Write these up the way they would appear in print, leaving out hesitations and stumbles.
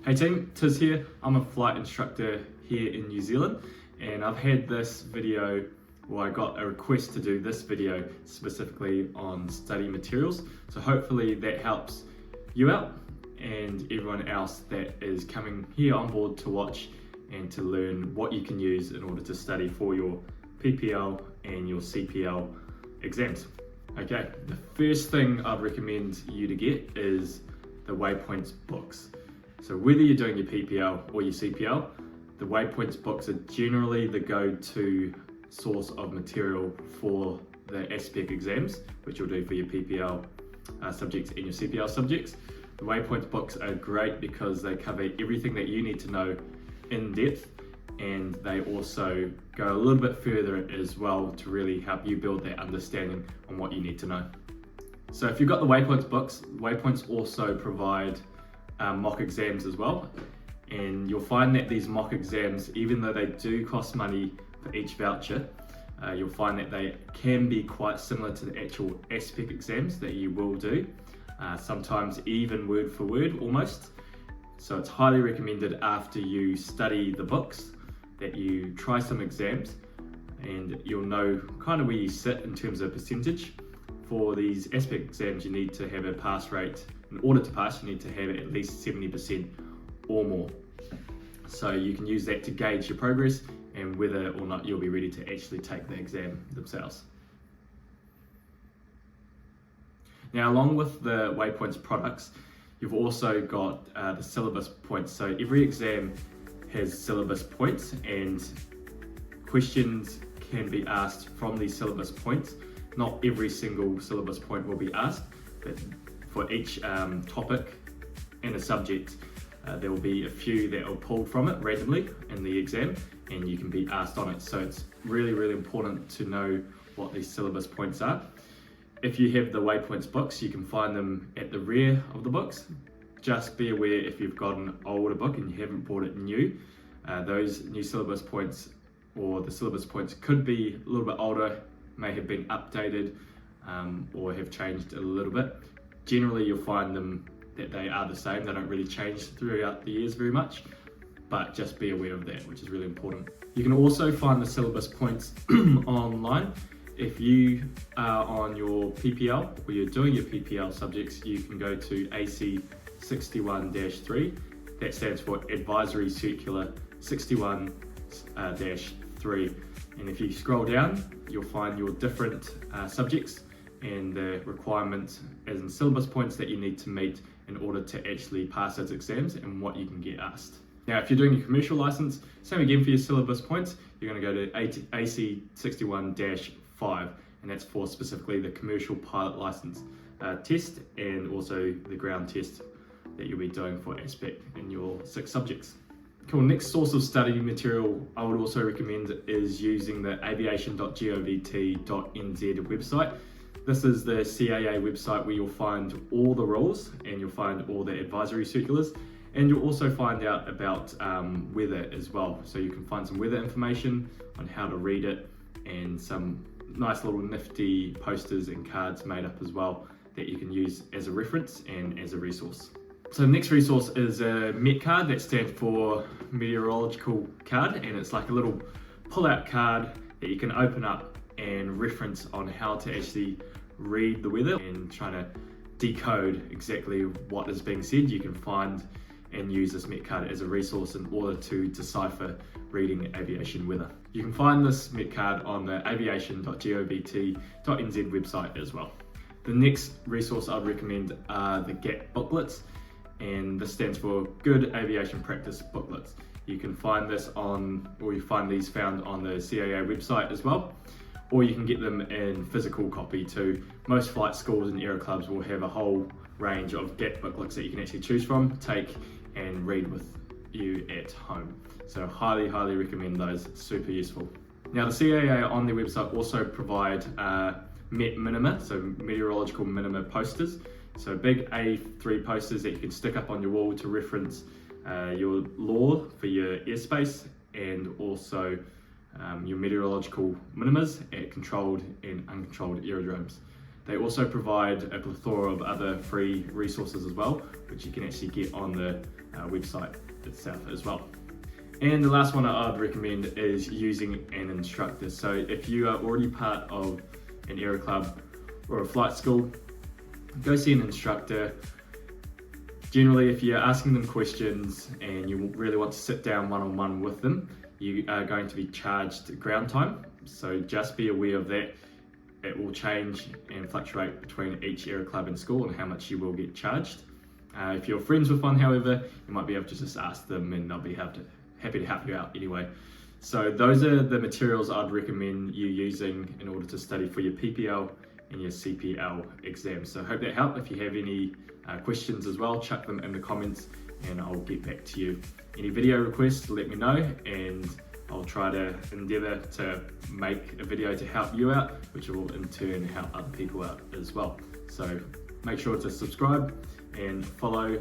Hey team, Tiz here. I'm a flight instructor here in New Zealand, and I've had this video, or I got a request to do this video specifically on study materials. So hopefully that helps you out and everyone else that is coming here on board to watch and to learn what you can use in order to study for your PPL and your CPL exams. Okay, the first thing I'd recommend you to get is the Waypoints books. So whether you're doing your PPL or your CPL, the Waypoints books are generally the go-to source of material for the ASPEC exams, which you'll do for your PPL subjects and your CPL subjects. The Waypoints books are great because they cover everything that you need to know in depth, and they also go a little bit further as well to really help you build that understanding on what you need to know. So if you've got the Waypoints books, Waypoints also provide mock exams as well, and you'll find that these mock exams, even though they do cost money for each voucher, you'll find that they can be quite similar to the actual ASPEC exams that you will do, sometimes even word for word almost. So it's highly recommended after you study the books that you try some exams, and you'll know kind of where you sit in terms of percentage. For these ASPEC exams, you need to have a pass rate. In order to pass, you need to have at least 70% or more. So you can use that to gauge your progress and whether or not you'll be ready to actually take the exam themselves. Now, along with the Waypoints products, you've also got the syllabus points. So every exam has syllabus points, and questions can be asked from these syllabus points. Not every single syllabus point will be asked, but for each topic in a subject, there will be a few that are pulled from it randomly in the exam, and you can be asked on it. So it's really, really important to know what these syllabus points are. If you have the Waypoints books, you can find them at the rear of the books. Just be aware if you've got an older book and you haven't bought it new, those new syllabus points or the syllabus points could be a little bit older, may have been updated or have changed a little bit. Generally, you'll find them that they are the same. They don't really change throughout the years very much, but just be aware of that, which is really important. You can also find the syllabus points online. If you are on your PPL or you're doing your PPL subjects, you can go to AC 61-3. That stands for Advisory Circular 61-3. And if you scroll down, you'll find your different subjects and the requirements as in syllabus points that you need to meet in order to actually pass those exams and what you can get asked. Now, if you're doing a commercial license, same again for your syllabus points, you're going to go to AC 61-5, and that's for specifically the commercial pilot license test and also the ground test that you'll be doing for ASPEC in your 6 subjects. Cool. Next source of study material I would also recommend is using the aviation.govt.nz website. This is the CAA website where you'll find all the rules and you'll find all the advisory circulars, and you'll also find out about weather as well. So you can find some weather information on how to read it and some nice little nifty posters and cards made up as well that you can use as a reference and as a resource. So the next resource is a MET card, that stands for meteorological card, and it's like a little pull-out card that you can open up and reference on how to actually read the weather and trying to decode exactly what is being said. You can find and use this MET card as a resource in order to decipher reading aviation weather. You can find this MET card on the aviation.govt.nz website as well. The next resource I'd recommend are the GAP booklets, and this stands for Good Aviation Practice Booklets. You can find this you find these found on the CAA website as well, or you can get them in physical copy too. Most flight schools and aero clubs will have a whole range of GAP booklets that you can actually choose from, take and read with you at home. So highly, highly recommend those, super useful. Now the CAA on their website also provide MET minima, so meteorological minima posters. So big A3 posters that you can stick up on your wall to reference your law for your airspace and also your meteorological minimas at controlled and uncontrolled aerodromes. They also provide a plethora of other free resources as well, which you can actually get on the website itself as well. And the last one I'd recommend is using an instructor. So if you are already part of an aero club or a flight school, go see an instructor. Generally, if you're asking them questions and you really want to sit down one-on-one with them, you are going to be charged ground time. So just be aware of that. It will change and fluctuate between each aero club and school and how much you will get charged. If you're friends with one, however, you might be able to just ask them and they'll be happy to help you out anyway. So those are the materials I'd recommend you using in order to study for your PPL and your CPL exams. So I hope that helped. If you have any questions as well, chuck them in the comments and I'll get back to you. Any video requests, let me know, and I'll try to endeavour to make a video to help you out, which will in turn help other people out as well. So make sure to subscribe and follow,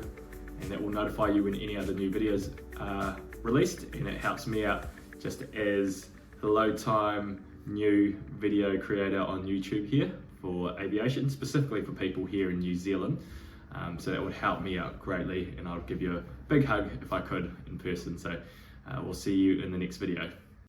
and that will notify you when any other new videos are released, and it helps me out just as the low time new video creator on YouTube here for aviation, specifically for people here in New Zealand. So that would help me out greatly, and I'll give you a big hug if I could in person. So we'll see you in the next video.